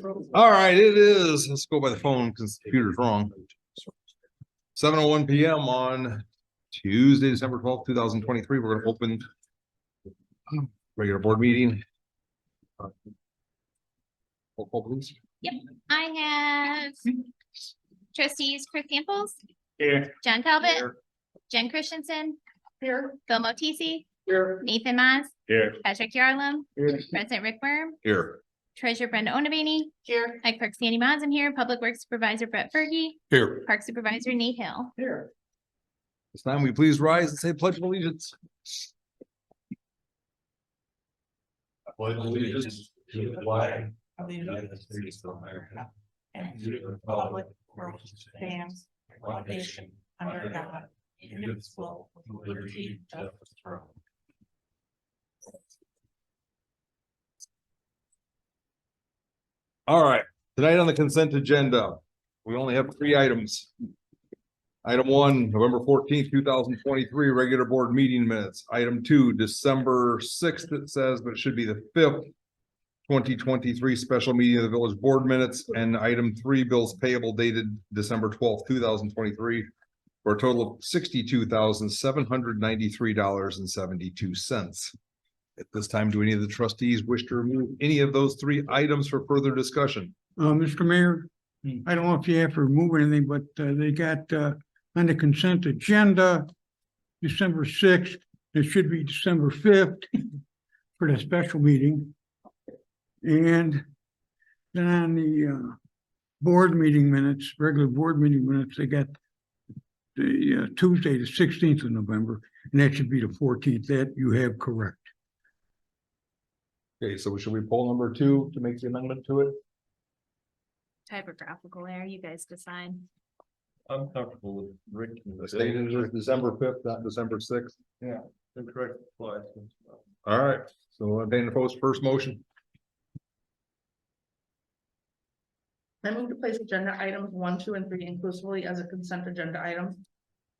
All right, it is. Let's go by the phone because the computer's wrong. 7:01 PM on Tuesday, December 12th, 2023. We're gonna open regular board meeting. Roll call, please. I have trustees Chris Samples, Here. John Talbot, Here. Jen Christensen, Here. Phil Motisi, Here. Nathan Maz, Here. Patrick Yarlam, Here. President Rick Worm, Here. Treasurer Brenda Onabany, Here. High Clerk Sandy Mazem here, Public Works Supervisor Brett Fergie, Here. Park Supervisor Nate Hill. Here. This time we please rise and say pledge of allegiance. I pledge allegiance to the flag of the United States of America and to the republic for which it stands, one nation, under God, indivisible, with liberty and justice for all. All right, tonight on the consent agenda, we only have 3 items. Item 1, November 14th, 2023, regular board meeting minutes. Item 2, December 6th, it says, but it should be the 5th, 2023 special meeting of the village board minutes. And item 3, bills payable dated December 12th, 2023, for a total of $62,793.72. At this time, do any of the trustees wish to remove any of those 3 items for further discussion? Mr. Mayor, I don't know if you have to remove anything, but they got on the consent agenda, December 6th, it should be December 5th for the special meeting. And then on the board meeting minutes, regular board meeting minutes, they got the Tuesday, the 16th of November, and that should be the 14th. That you have correct. Okay, so should we pull number 2 to make the amendment to it? Typographical error, you guys decide. I'm comfortable with Rick. The stated is December 5th, not December 6th. The correct slide. All right, so Dana post first motion. I move to place agenda items 1, 2, and 3 inclusively as a consent agenda item.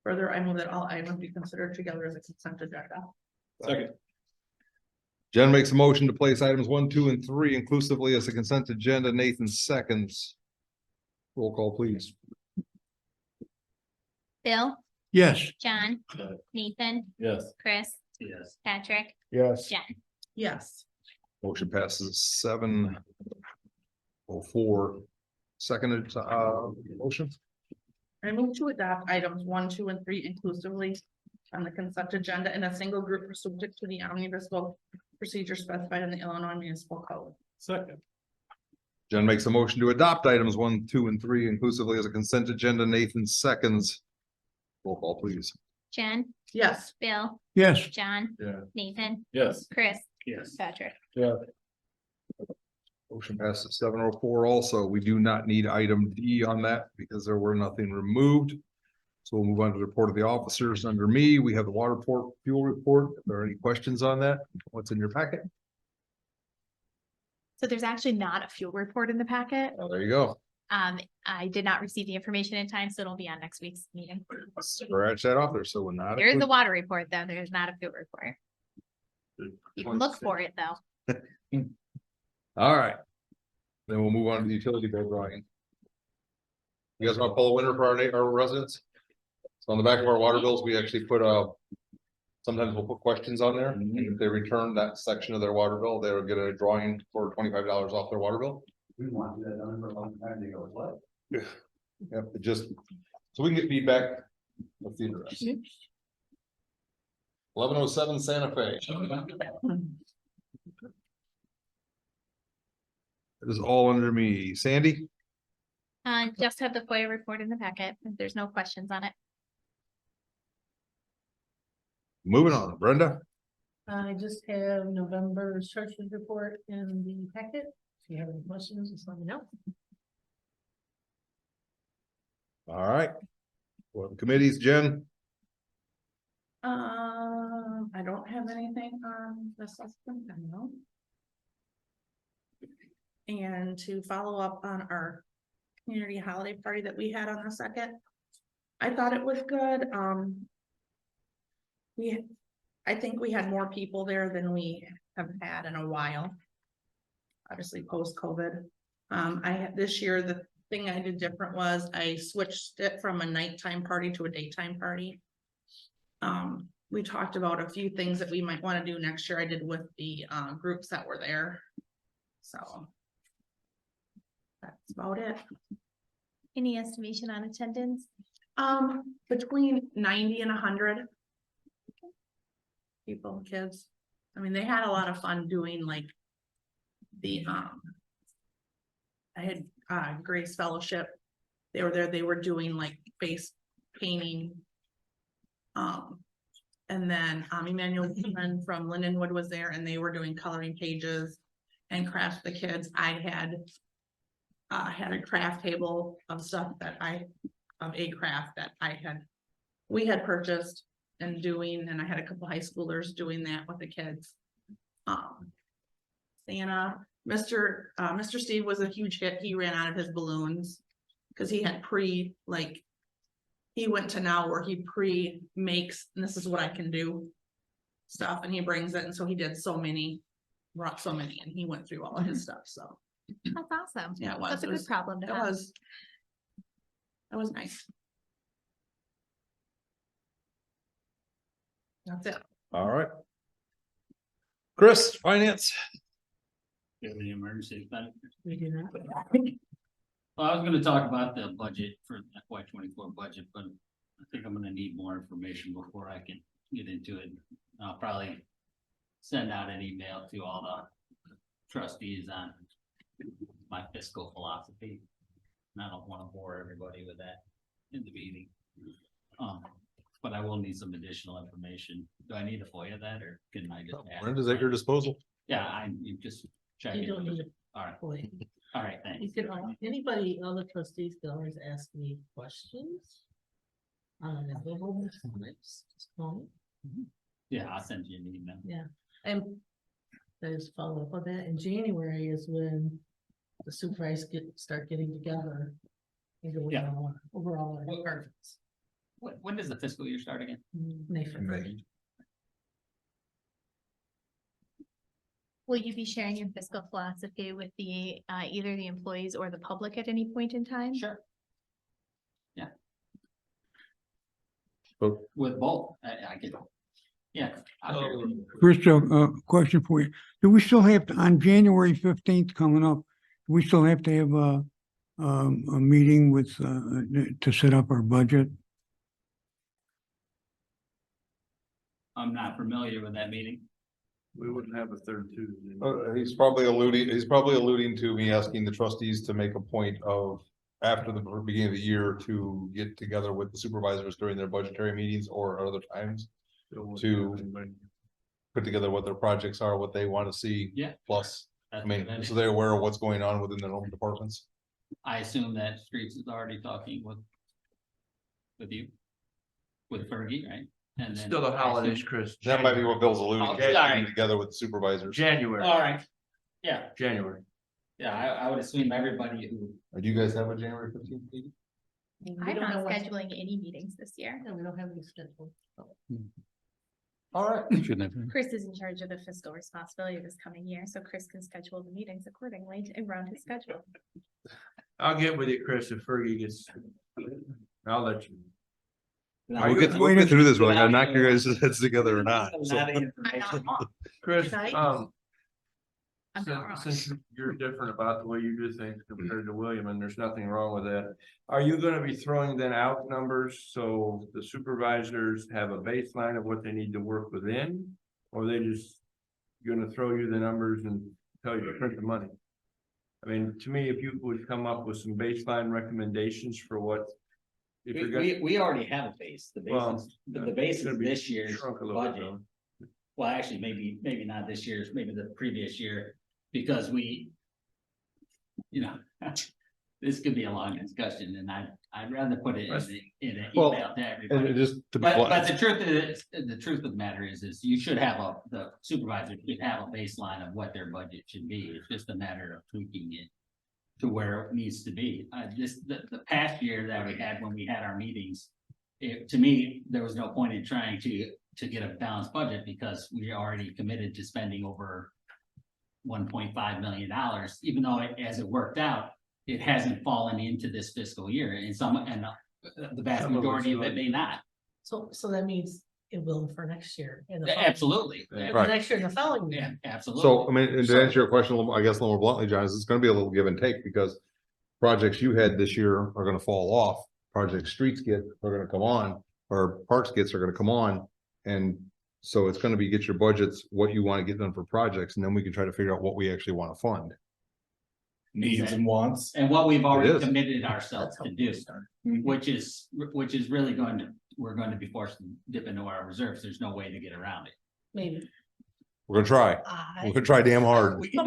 Further, I move that all items be considered together as a consent agenda. Second. Jen makes a motion to place items 1, 2, and 3 inclusively as a consent agenda. Nathan seconds. Roll call, please. Bill, Yes. John, Nathan, Yes. Chris, Yes. Patrick, Yes. Jen. Yes. Motion passes 7:04. Seconded, motion. I move to adopt items 1, 2, and 3 inclusively on the consent agenda in a single group subject to the omnibus vote procedure specified in the Illinois Municipal Code. Second. Jen makes a motion to adopt items 1, 2, and 3 inclusively as a consent agenda. Nathan seconds. Roll call, please. Jen, Yes. Bill, Yes. John, Yeah. Nathan, Yes. Chris, Yes. Patrick. Motion passes 7:04. Also, we do not need item D on that because there were nothing removed. So we'll move on to the report of the officers. Under me, we have the water port fuel report. If there are any questions on that, what's in your packet? So there's actually not a fuel report in the packet. Oh, there you go. I did not receive the information in time, so it'll be on next week's meeting. Scratch that off there. So we're not. There is a water report, though. There's not a fuel report. You can look for it, though. All right. Then we'll move on to the utility bill drawing. You guys want to pull a winner for our residents? So on the back of our water bills, we actually put sometimes we'll put questions on there. And if they return that section of their water bill, they'll get a drawing for $25 off their water bill. We want that done for a long time to go, what? Yep, it just, so we can get feedback. What's the address? 1107 Santa Fe. It is all under me. Sandy? Just have the FOIA report in the packet. There's no questions on it. Moving on, Brenda? I just have November's treasurer's report in the packet. If you have any questions, just let me know. All right. Well, committees, Jen? I don't have anything on the system, I know. And to follow up on our community holiday party that we had on the 2nd, I thought it was good. I think we had more people there than we have had in a while. Obviously post-COVID. This year, the thing I did different was I switched it from a nighttime party to a daytime party. We talked about a few things that we might want to do next year. I did with the groups that were there. So. That's about it. Any estimation on attendance? Between 90 and 100. People, kids. I mean, they had a lot of fun doing like the, I had Grace Fellowship. They were there, they were doing like face painting. And then Emmanuel Beekman from Lindenwood was there and they were doing coloring pages and crafts for the kids. I had a craft table of stuff that of a craft that we had purchased and doing, and I had a couple high schoolers doing that with the kids. Santa, Mr. Steve was a huge hit. He ran out of his balloons because he had he went to now where he pre-makes, and this is what I can do stuff, and he brings it, and so he did brought so many, and he went through all of his stuff, so. That's awesome. Yeah, it was. That's a good problem to That have. was nice. That's it. All right. Chris, finance. Give the emergency fund. We do not. Well, I was gonna talk about the budget for FY 24 budget, but I think I'm gonna need more information before I can get into it. I'll probably send out an email to all the trustees on my fiscal philosophy. And I don't wanna bore everybody with that in the meeting. But I will need some additional information. Do I need to FOIA that or can I just? add it? Brenda's at your disposal. Yeah, you just check You it. don't need to. All right, Wait. all right, thanks. You can, anybody, all the trustees can always ask me questions. Just call me. Yeah, I'll send you an email. And there's follow up on that. In January is when the supervisors start getting together. And go Yeah. overall departments. When does the fiscal year start again? May 1st. Will you be sharing your fiscal philosophy with the, either the employees or the public at any point in time? Sure. Yeah. Both. With both, I could. Yeah. I'll share with you. Chris, question for you. Do we still have to, on January 15th coming up, do we still have to have a meeting with, to set up our budget? I'm not familiar with that meeting. We wouldn't have a third Tuesday. He's probably alluding to me asking the trustees to make a point of after the beginning of the year to get together with the supervisors during their budgetary meetings or other times. Put together what their projects are, what they want to see. Yeah. Plus, That's I mean, what that so is. they're aware of what's going on within their own departments. I assume that Streets is already talking with you. With Fergie, right? And then. Still the I holidays, assume- Chris. That might be what Bill's alluding Oh, to, sorry. getting together with the supervisors. January, All right. Yeah, January. yeah, I would assume everybody who, Do you guys have a January 15th meeting? We I'm don't know not what- scheduling any meetings this year. No, we don't have any schedule. All right. Chris is in charge of the fiscal responsibility this coming year, so Chris can schedule the meetings accordingly around his schedule. I'll get with you, Chris, if Fergie gets. I'll let you. We'll get through this, whether I knock your guys' heads together or not. so. I'm not wrong. Chris, Right? I'm not wrong. since you're different about the way you do things compared to William, and there's nothing wrong with that. Are you gonna be throwing then out numbers so the supervisors have a baseline of what they need to work within? Or they just gonna throw you the numbers and tell you to print the money? I mean, to me, if you would come up with some baseline recommendations for what. If you're gonna. we already have a base. The Well, base is, the base it's gonna is be this year's shrunk a little bit, budget. though. Well, actually, maybe not this year's, maybe the previous year, because we. You know, this could be a long discussion and I'd rather put it in an Well, email to And everybody. it just to be But blunt, the truth of the matter is you should have the supervisor should have a baseline of what their budget should be. It's just a matter of tweaking it. To where it needs to be. The past year that we had when we had our meetings. To me, there was no point in trying to get a balanced budget because we already committed to spending over. $1.5 million, even though as it worked out, it hasn't fallen into this fiscal year and the vast Some of it's majority of it good. may not. So that means it will for next year. and the following- Absolutely. and the Right. Next year and the following Yeah, year. absolutely. So, I mean, and to answer your question, a little- I guess a little more bluntly, John, is it's gonna be a little give and take because projects you had this year are gonna fall off. Project streets get, are gonna come on, or parks gets are gonna come on. And so it's gonna be get your budgets, what you wanna get done for projects, and then we can try to figure out what we actually wanna fund. Needs and wants. And what we've It already is. committed ourselves to do, which is really we're going to be forced to dip into our reserves. There's no way to get around it. Maybe. We're gonna try. We're gonna try damn hard. We can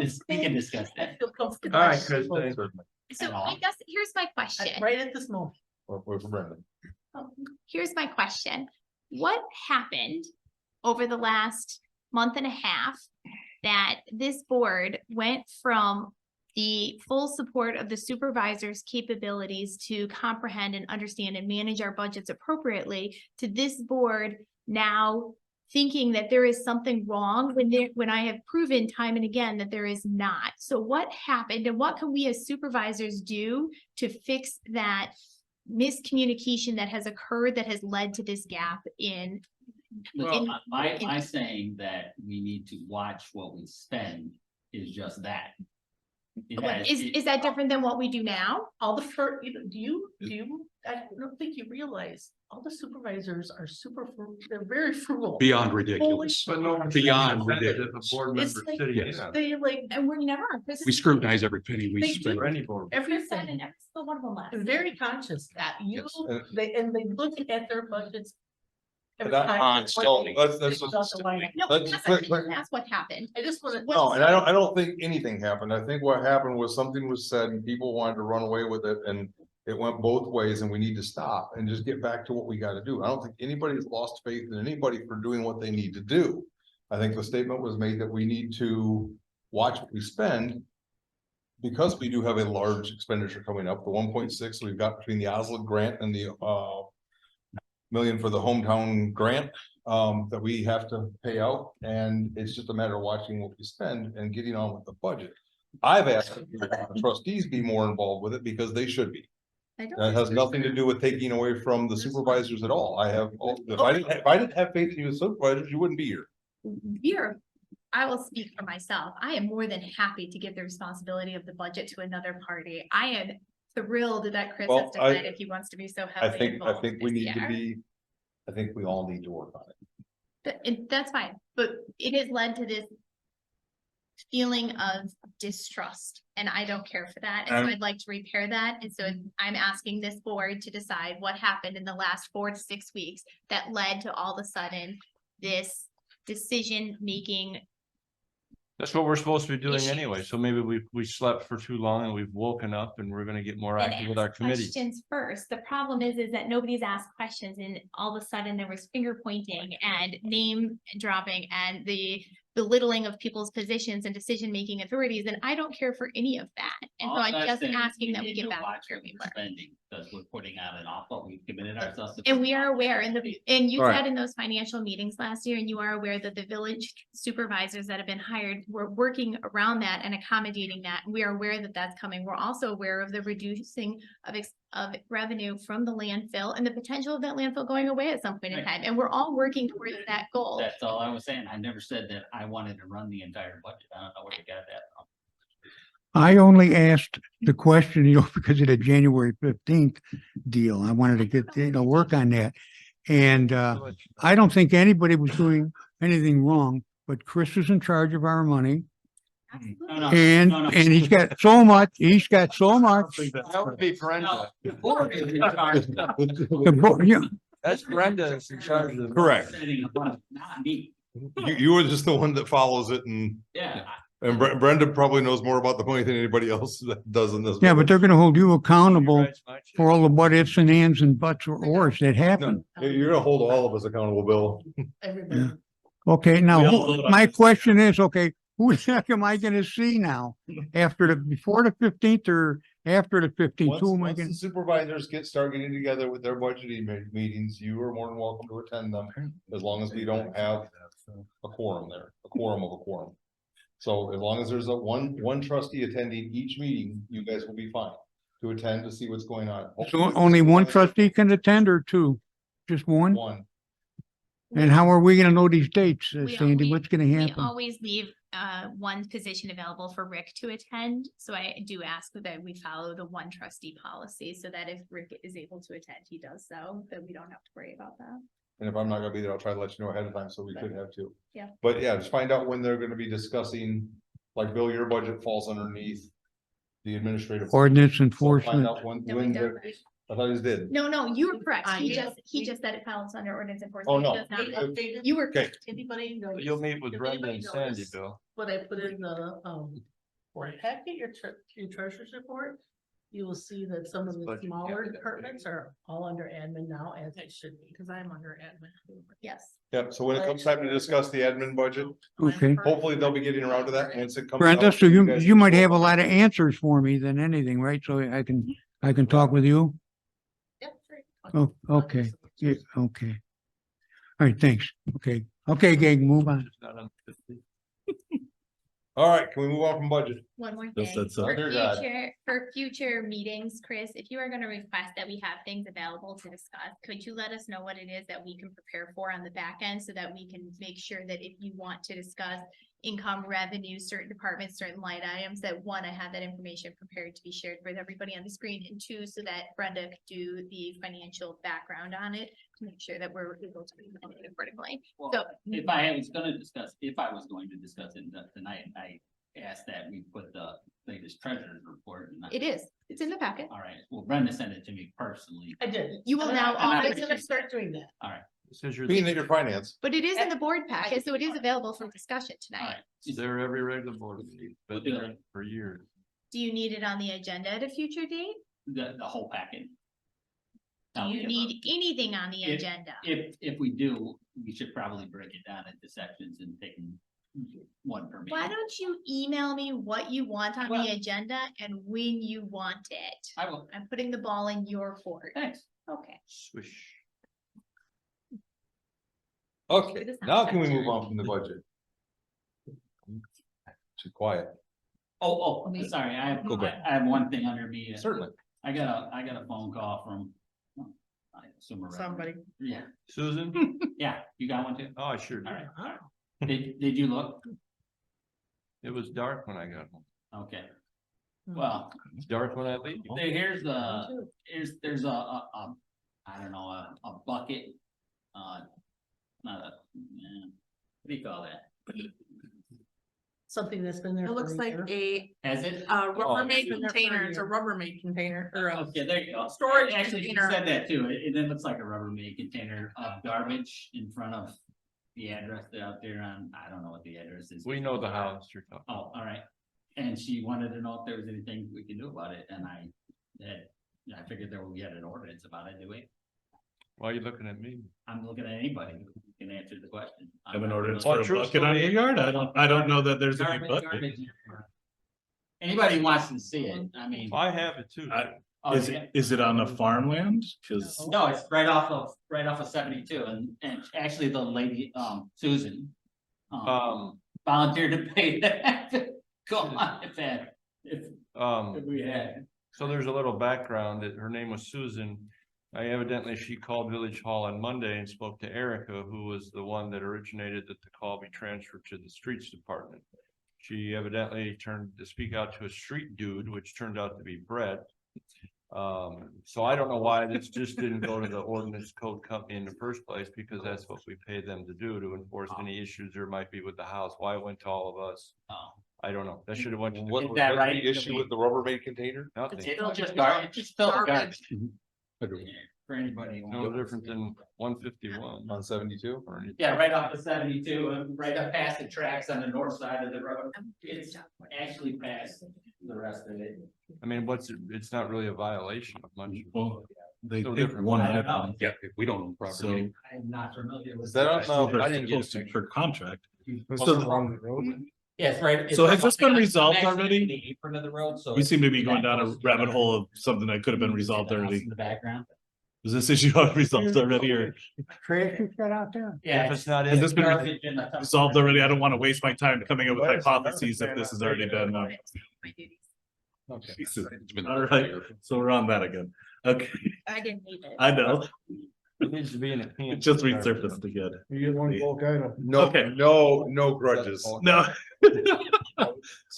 discuss I that. feel comfortable. All right, Chris, thanks. So At all. I guess here's my question. Right at this moment. Wait for Brendan. Here's my question. What happened over the last month and a half that this board went from the full support of the supervisor's capabilities to comprehend and understand and manage our budgets appropriately to this board now thinking that there is something wrong when I have proven time and again that there is not? So what happened and what can we as supervisors do to fix that miscommunication that has occurred that has led to this gap in? Well, in- my saying that we need to watch what we spend is just that. It has- Is that different than what we do now? All the I don't think you realize, all the supervisors are they're very frugal. Beyond ridiculous. But no. one's Beyond offended if ridiculous. A board It's member like- sitting Yes. in. They like And we're never. We scrutinize every penny we They spend. For any board. Every everything. and every single one of them left. and very conscious that you, Yes. they look at their budgets. every That- time. Constantly. Let's It's not the line. No, Let's- that's what happened. I just wanna. No, and I don't think anything happened. I think what happened was something was said and people wanted to run away with it and it went both ways and we need to stop and just get back to what we gotta do. I don't think anybody's lost faith in anybody for doing what they need to do. I think the statement was made that we need to watch what we spend because we do have a large expenditure coming up, the 1.6 we've got between the Oslo grant and the million for the hometown grant that we have to pay out, and it's just a matter of watching what we spend and getting on with the budget. I've asked the trustees be more involved with it because they should be. I don't That has nothing to do with taking away from the supervisors at all. If I didn't have faith in you as supervisors, you wouldn't be here. I will speak for myself. I am more than happy to give the responsibility of the budget to another party. I am thrilled that Chris Well, has decided he wants to be so I heavily think involved. we this need to year. be, I think we all need to work on it. And that's fine, but it has led to this feeling of distrust, and I don't care for that, and so I'd like to repair that, and so I'm asking this board to decide what happened in the last 4 to 6 weeks that led to all of a sudden this decision-making. That's what we're supposed to be doing Issues. anyway, so maybe we slept for too long and we've woken up and we're gonna get more And active with our ask committee. questions first. The problem is that nobody's asked questions and all of a sudden there was finger pointing and name dropping and the belittling of people's positions and decision-making authorities, and I don't care for any of that. And so All I'm I'm just saying is asking that we need get to back watch to where what we we're were. spending, because we're putting out an awful, we've committed ourselves to. And we are aware and you Right. said in those financial meetings last year, and you are aware that the village supervisors that have been hired were working around that and accommodating that. And we are aware that that's coming. We're also aware of the reducing of revenue from the landfill and the potential of that landfill going away at some point in Right. time. And we're all working towards that goal. That's all I was saying. I never said that I wanted to run the entire budget. I don't know where we got that from. I only asked the question, because of the January 15th deal. I wanted to get, work on that. And I don't think anybody was doing anything wrong, but Chris is in charge of our money. Absolutely. No, And, no. and he's got so much. That would be Brenda. No, the board is in charge. That's Brenda is in charge of. Correct. Setting a budget, Not me. You were just the one that follows it and Yeah. Brenda probably knows more about the money than anybody else that does in this. Yeah, but they're gonna hold you accountable Right, my check. for all the what ifs and ands and buts or ors that happen. No, You're gonna hold all of us accountable, Bill. Everybody. Okay, We now, all vote on my this. question is, okay, who the heck am I gonna see now? Before the 15th or after the 15th? Who am I Once the gonna? supervisors start getting together with their budgeting meetings, you are more than welcome to attend them, as long as we don't have a quorum there, a quorum of a quorum. So as long as there's one trustee attending each meeting, you guys will be fine to attend to see what's going on. So only one trustee can attend or two? Just one? One. And how are we gonna know these dates, We Sandy? always- What's gonna We happen? always leave one position available for Rick to attend, so I do ask that we follow the one trustee policy, so that if Rick is able to attend, he does so, that we don't have to worry about that. And if I'm not gonna be there, I'll try to let you know ahead of time, so we could have two. Yeah. But yeah, just find out when they're gonna be discussing, like Bill, your budget falls underneath the administrative. Ordinance So find enforcement. out when, No, we when don't. they're, I thought you did. No, you were correct. I He did. just said it falls under ordinance enforcement. Oh, It no. does not. They updated- You were Okay. correct. Anybody know? You'll meet with If Brenda anybody and Sandy, noticed Bill. What I put in the, packet, your treasurer's report, you will see that some of the Budget smaller cabinet. departments are all under admin now, as it should be. Cause I'm under admin. Yes. Yep, so when it comes time to discuss the admin budget, Okay. hopefully they'll be getting around to that once it comes. Brenda, out, so you, guys you can might show have a up. lot of answers for me than anything, right? So I can talk with you? Yep, great. Oh, okay. Yeah, okay. All right, thanks. Okay, gang, move on. It's not on the 15th. All right, can we move on from budget? One more Yes, thing, that's for Dear God. future meetings, Chris, if you are gonna request that we have things available to discuss, could you let us know what it is that we can prepare for on the back end so that we can make sure that if you want to discuss income, revenue, certain departments, certain line items, that one, I have that information prepared to be shared with everybody on the screen, and two, so that Brenda could do the financial background on it to make sure that we're able to implement it accordingly. Well, So, if I was going to discuss it tonight, I asked that we put the latest treasurer's report. And it is, it's in the packet. All right, well, Brenda sent it to me personally. I did. You will And now I'm always- gonna start doing that. All right, This is your, Being in your finance, But it is in the board packet, so it is available for discussion all tonight. right. they're every regular board meeting, We'll been do there it. for years. Do you need it on the agenda at a future date? The whole packet. Do you need anything on the agenda? If we do, we should probably break it down into sections and take one per meeting. Why don't you email me what you want on Well- the agenda and when you want it? I will, I'm putting the ball in your court. thanks. Okay. Swish. okay, It is not now can we secretary. move on from the budget? Too quiet, Oh, sorry, Go back. I have one thing under me. certainly. I got a phone call from. I assume a resident. Somebody. Yeah, Susan? yeah, you got one too? Oh, I sure All did. right, all right. Did you look? It was dark when I got home. Okay. Well, It's dark when I leave. there's I don't know, a bucket. Not a, what do you call that? Something that's been there. It for looks a like year. Has it? Rubbermaid it's been there for a container, it's a year. Rubbermaid container, or a Okay, there you go. storage Actually, she container. said that too. It then looks like a Rubbermaid container of garbage in front of the address out there on, I don't know what the address is. We know the house you're talking. Oh, all right. And she wanted to know if there was anything we can do about it, and I figured there we had an ordinance about it, do we? Why are you looking at me? I'm looking at anybody who can answer the question. Have an ordinance Well, for a true bucket on your yard? I don't know that there's any Garbage, bucket. garbage. Anybody who wants to see it, I mean. I have it too. oh, yeah. Is it on the farmland? Cause No, it's right off of 72, and actually the lady, Susan. Volunteered to pay that. Go on, if we had. So there's a little background that her name was Susan. Evidently, she called Village Hall on Monday and spoke to Erica, who was the one that originated that the call be transferred to the streets department. She evidently turned to speak out to a street dude, which turned out to be Brett. So I don't know why this just didn't go to the ordinance code company in the first place, because that's what we pay them to do, to enforce any issues there might be with the house. Why it went to all of us, Oh, I don't know. That should have went to. What Is was that that right? the issue with the Rubbermaid container? Nothing. it's just garbage, it's still garbage. Garbage. For anybody. who No wants to different see. than 151. On 72? or anything. Yeah, right off the 72 and right up past the tracks on the north side of the road. It's actually past the rest of it. I mean, it's not really a violation of much. well, they So picked different. one. I don't item. know. Yeah, we don't own So property. I'm not familiar with. Is that on So the? they're I didn't get supposed it. to for contract. So wrong road? Yes, right. So has this been resolved already? The apron of the road, so. We seem to be going down a rabbit hole of something that could have been resolved already. In the background. Is this issue resolved already or Trash you got out there? Yeah. If it's not has in, this been garbage in the- resolved already? I don't want to waste my time coming up with hypotheses if this has already been. My duties. All right, so we're on that again. Okay, I didn't need it. I know, it needs to be in a. it just resurfaced again. You want bulk item? No, Okay. no grudges. No.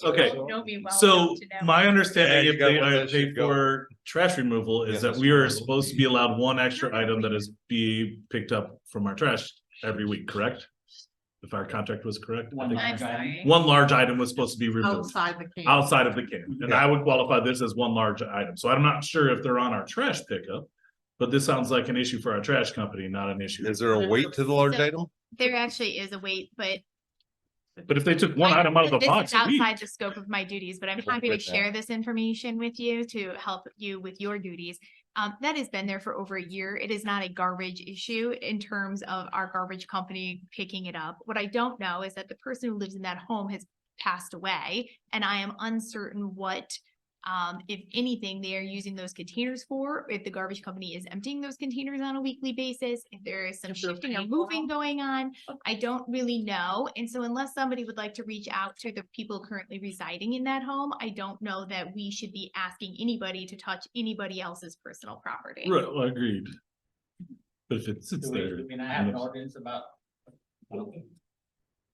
Okay, You know me well so enough to know. my Yeah, understanding you if gotta they let that are shit paid go. for trash removal is that we are supposed to be allowed one extra item that is be picked up from our trash every week, correct? If our contract was correct, I One think I'm large item. sorry. one large item was supposed to be removed Outside the can. outside of the can, and I would qualify this as one large item, so I'm not sure if they're on our trash pickup. But this sounds like an issue for our trash company, not an issue. Is there a weight to the large So- item? There actually is a weight, but. But if they took one item out of the This is box a week, outside the scope of my duties, but I'm happy to share this information with you to help you with your duties. That has been there for over a year. It is not a garbage issue in terms of our garbage company picking it up. What I don't know is that the person who lives in that home has passed away, and I am uncertain what, if anything, they are using those containers for, if the garbage company is emptying those containers on a weekly basis, if there is some If they're shifting or paying for moving them. going on. I don't really know. And so unless somebody would like to reach out to the people currently residing in that home, I don't know that we should be asking anybody to touch anybody else's personal property. right, well, agreed. But if it sits Do we, there. do we not have an ordinance about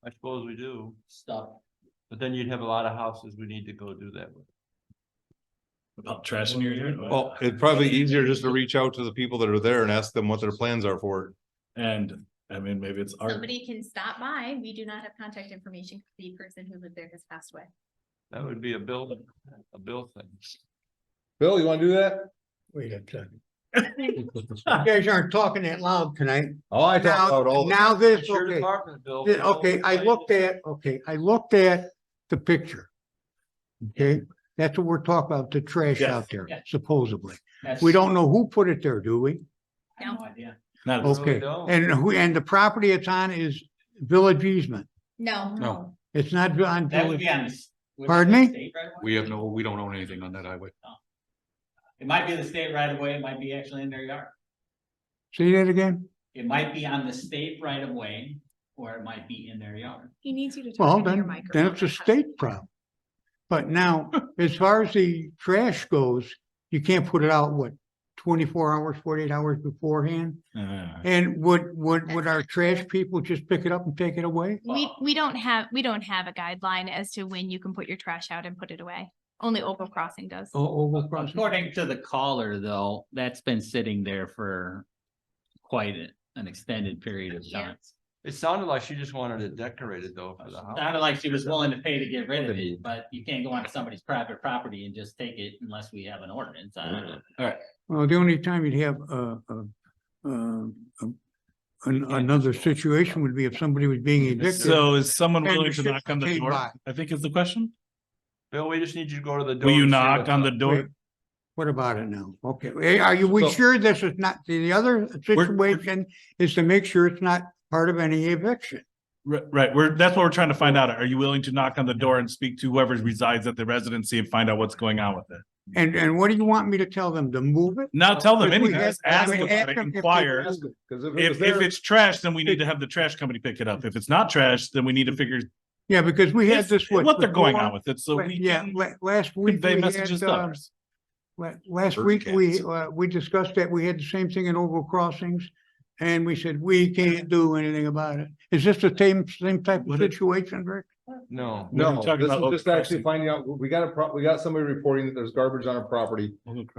I suppose we do, stuff? but then you'd have a lot of houses we need to go do that with. About trash in your yard. Well, it'd probably be easier just to reach out to the people that are there and ask them what their plans are for it. And I mean, maybe it's our, Somebody can stop by. We do not have contact information. The person who lived there has passed away. That would be a bill thing. Bill, you wanna do that? Wait a second. You guys aren't talking that loud tonight. Oh, I talk about all. Now this, It's your okay, department, Bill. okay, I looked at the picture. Okay, that's what we're talking about, the trash Yes, out there, yeah. supposedly. That's- We don't know who put it there, do we? I have no idea. not, Really Okay, don't. and the property it's on is village easement. No. No. It's not on That would village. be on this. would it Pardon be me? state right away? we have no, we don't own anything on that highway. It might be the state right of way, it might be actually in their yard. Say that again? It might be on the state right of way, or it might be in their yard. He needs you to. talk Well, into your then microphone. it's a state problem. But now, as far as the trash goes, you can't put it out, what, 24 hours, 48 hours beforehand? And would our trash people just pick it up and take it away? We don't have a guideline as to when you can put your trash out and put it away. Only Opal Crossing does. Over crossing? According to the caller, though, that's been sitting there for quite an extended period of Yeah. time. It sounded like she just wanted it decorated though for the house. Sounded like she was willing to pay to get rid of it, but you can't go onto somebody's private property and just take it unless we have an ordinance on it. Well, the only time you'd have, another situation would be if somebody was being evicted. So is someone And willing the to knock on the shit door? came by. I think is the question. Bill, we just need you to go to the door. Will you and see knock what's on the up. door? Wait, What about it now? Okay, we So- sure this is not, the other situation is to make sure it's not part of any eviction. Right, that's what we're trying to find out. Are you willing to knock on the door and speak to whoever resides at the residency and find out what's going on with it? And what do you want me to tell them? To move it? Not tell them Because we anything, had- just ask I mean, about ask it, them if they inquire. moved it. Cause if it was If there, it's trash, then we need to have the trash company pick it up. If it's not trash, then we need to figure Yeah, because we had if- this. what they're going on before? with it, so we Yeah, can last week convey we messages had, to others. last Bird week, cats. we discussed that. We had the same thing in Oval Crossings. And we said, we can't do anything about it. Is this the same type of What it- situation, Rick? No. What are you no, talking this about, is Oak just actually Crossing? finding out, we got somebody reporting that there's garbage on our property.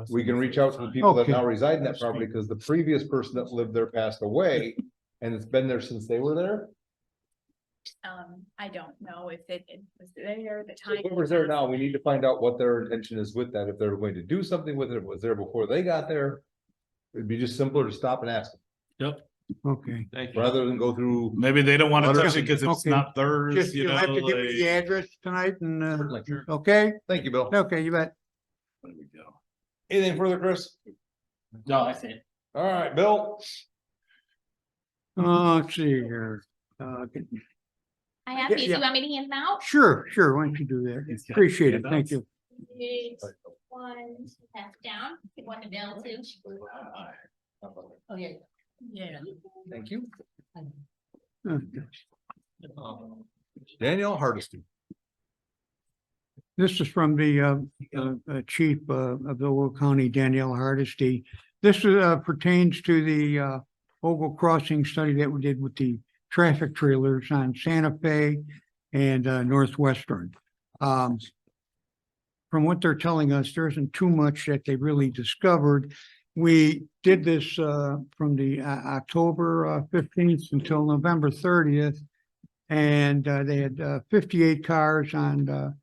We can reach out to the people that Okay. now reside in that property, because the previous person that lived there passed away. And it's been there since they were there. I don't know if it was there at the So time. Whoever's there now, we need to find out what their intention is with that, if they're going to do something with it, if it was there before they got there. It'd be just simpler to stop and ask, Yep, Okay. Thank you. rather than go through. maybe they don't want to touch it Okay. because it's Okay. not theirs, Just, you you'll know, have to give me the like. address tonight and, okay? Thank you, Bill. Okay, you bet. There we go. Anything further, Chris? No, that's it. All right, Bill. Let's see here. I have Yeah, these. yeah. You want me to hand them out? Sure, why don't you do that? Appreciate it. Thank you. It's one pass down, one to Bill too. Oh, yeah. Yeah. Thank you. Uh, Danielle Hardesty. This is from the chief of the Ogle County, Danielle Hardesty. This pertains to the Ogle Crossing study that we did with the traffic trailers on Santa Fe and Northwestern. From what they're telling us, there isn't too much that they really discovered. We did this from the October 15th until November 30th. And they had 58 cars on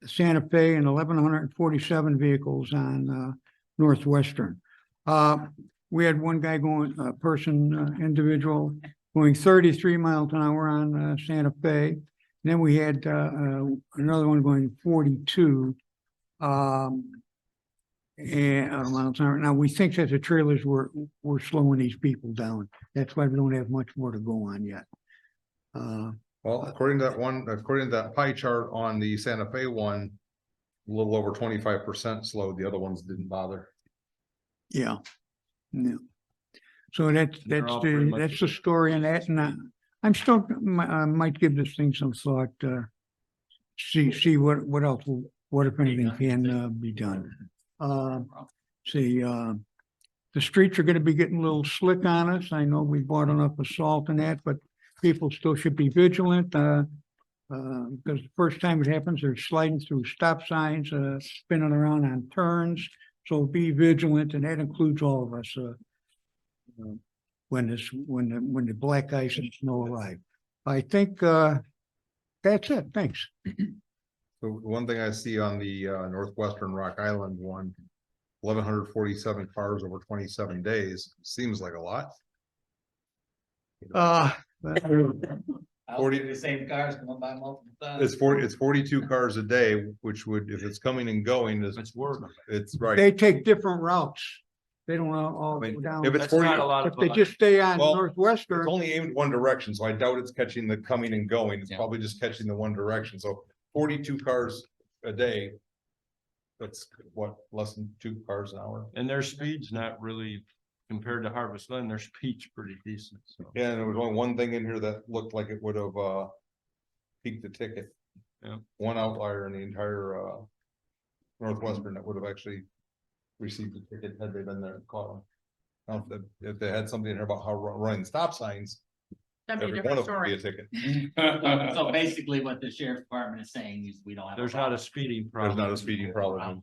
Santa Fe and 1,147 vehicles on Northwestern. We had one guy going, individual going 33 miles an hour on Santa Fe. Then we had another one going 42 and miles an hour. Now we think that the trailers were slowing these people down. That's why we don't have much more to go on yet. Well, according to that pie chart on the Santa Fe one, a little over 25% slowed. The other ones didn't bother. Yeah. Yeah. So that's all pretty much that's the story on that, and I'm still might give this thing some thought. See what else, what if anything can be done. See, the streets are going to be getting a little slick on us. I know we bought enough of salt and that, but people still should be vigilant. Because the first time it happens, they're sliding through stop signs, spinning around on turns. So be vigilant, and that includes all of us. When the black ice and snow arrive. I think that's it. Thanks. So one thing I see on the Northwestern Rock Island one, 1,147 cars over 27 days, seems like a lot. The same cars going by multiple times. It's 42 cars a day, which would, if it's coming and going, It's work. it's right. They take different routes. They don't all I mean, go down. if it's That's not 40, a lot If of they fun. just stay on Well, Northwestern, it's only aimed one direction, so I doubt it's catching the coming and going. It's probably just catching the one direction. So 42 cars a day. That's what, less than 2 cars an hour. And their speed's not really, compared to Harvest Lane, their speed's pretty decent, so. Yeah, and there was only one thing in here that looked like it would have peaked the ticket. Yeah. One outlier in the entire Northwestern that would have actually received the ticket had they been there and caught them. Now, if they had something in here about how running stop signs, That'd be a every one different of them would be story. a ticket. So basically what the sheriff's department is saying is we don't have. There's not a speeding problem. There's not a speeding problem.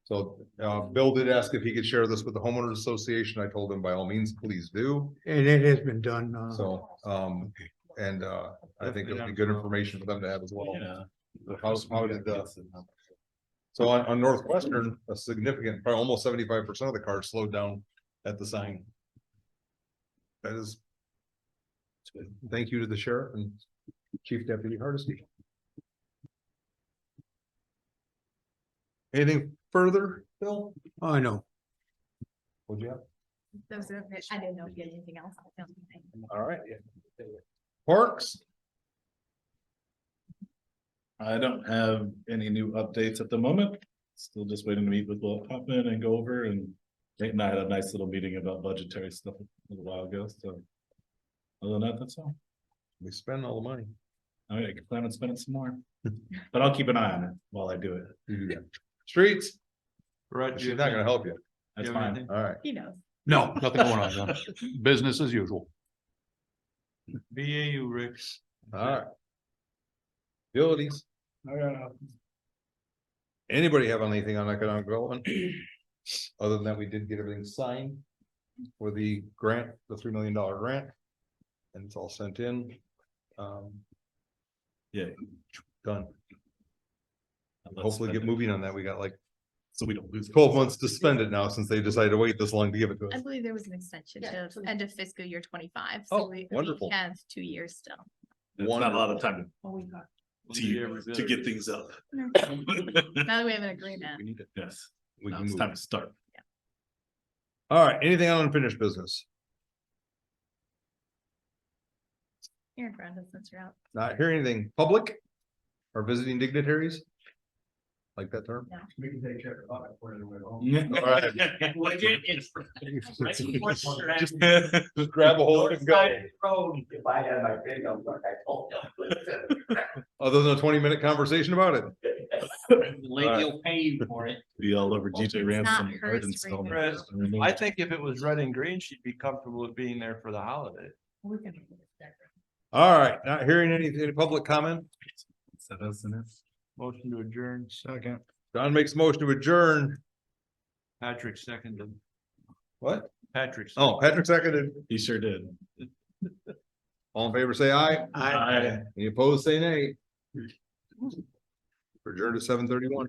So Bill did ask if he could share this with the homeowners association. I told him by all means, please do. and it has been done. So, and I think it'll be good information for them to have as well. Yeah. How did so on Northwestern, a significant, probably almost 75% of the cars slowed down at the sign. That is. Thank you to the sheriff and Chief Deputy Hardesty. Anything further, Bill? Oh, I know. Would you have? Those are, I didn't know if you had anything else. All right. Parks, I don't have any new updates at the moment. Still just waiting to meet with Will Hoffman and go over, and Nate and I had a nice little meeting about budgetary stuff a little while ago, so. Other than that, that's all. we spend all the money. I can plan on spending some more, but I'll keep an eye on it while I do it. You do that. Streets, Right. she's not gonna help you. That's You have fine. anything? All right. He knows. No, nothing going on, John. Business as usual. BAU, Rick. All right. Utilities. Anybody have anything on economic development? Other than that, we did get everything signed for the grant, the $3 million grant. And it's all sent in. Yeah. Done. Let's Hopefully spend get it, moving on that. We got like so we don't lose it. 12 months to spend it now since they decided to wait this long to give it to I us. believe there was an extension Yeah, to end of fiscal year 25. Oh, So we wonderful. have 2 years still. It's not a lot of time Oh, we got. to get things up. Now that we have an agreement. We need it. Yes, We now can it's move. time to start. All right, anything on unfinished business? Here, Brenda, since you're out. Not hearing anything public or visiting dignitaries? Like that term? We can take care of it for the way home. Just grab a hold and go. If I had my finger, like I told them. Other than a 20-minute conversation about it. The lady will pay you for it. Be all over DJ It's not Ransom. hers art to installment. remove. I think if it was red and green, she'd be comfortable with being there for the holiday. We can- All right, not hearing any public comment. Set us in it. Motion to adjourn. Second. Don makes a motion to adjourn. Patrick seconded. What? Patrick. Oh, Patrick seconded. He sure did. All in favor, say aye. Aye. Any opposed, say nay. Adjourned at 7:31.